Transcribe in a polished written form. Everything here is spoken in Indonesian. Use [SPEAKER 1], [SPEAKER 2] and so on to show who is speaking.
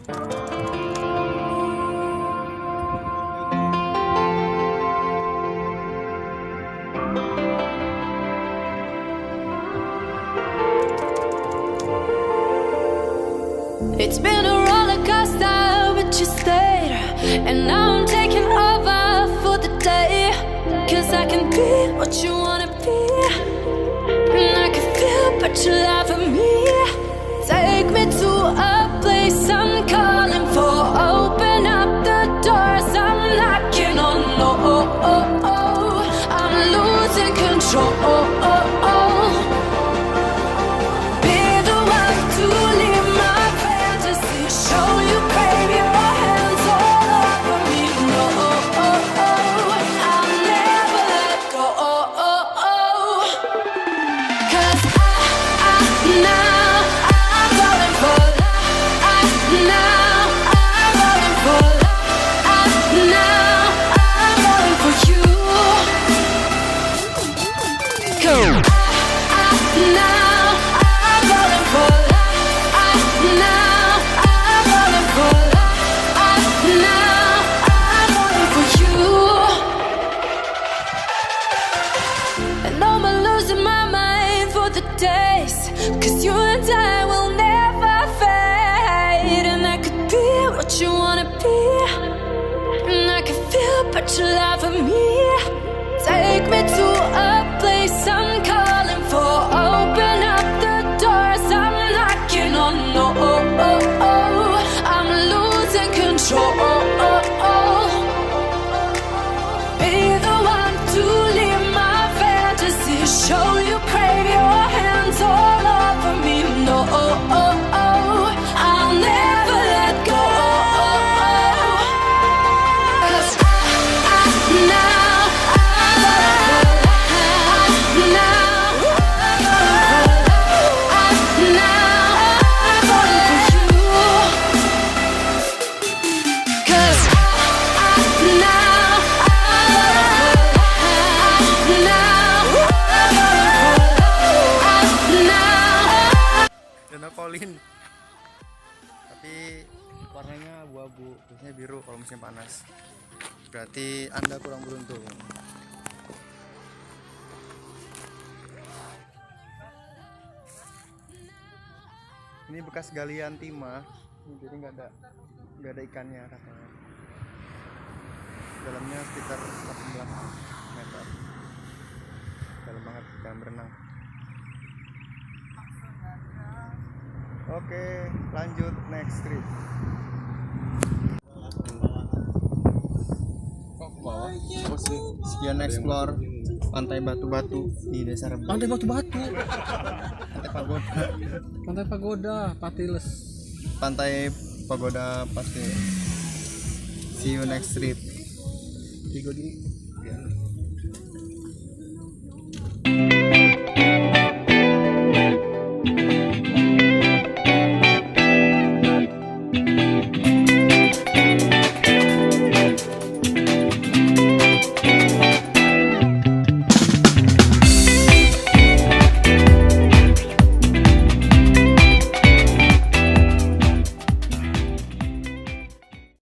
[SPEAKER 1] It's been a roller coaster, but you stayed. And now I'm taking over for the day. Cause I can be what you wanna be. And I can feel but you love me. Take me to a place I'm calling for. Open up the doors, I'm knocking on. I'm losing control. Cause you and I will never fade. And I could be what you wanna be. And I can feel but you love me. Take me to a place I'm calling for. Open up the doors, I'm knocking on. I'm losing control. Be the one to live my fantasy. Show you crave your hands all over me. I'll never let go. 'Cause now
[SPEAKER 2] kolin, tapi warnanya abu-abu, biasanya biru kalau musim panas. Berarti Anda kurang beruntung. Ini bekas galian timah, jadi nggak ada ikannya katanya. Dalamnya sekitar 18 meter. Dalam banget, dalam berenang. Oke, lanjut next trip. Sekian explore pantai batu-batu di desa Ramah.
[SPEAKER 3] Pantai batu-batu.
[SPEAKER 2] Pantai pagoda.
[SPEAKER 3] Pantai pagoda, Patiles.
[SPEAKER 2] Pantai pagoda pasti. See you next trip.
[SPEAKER 3] Tiga di.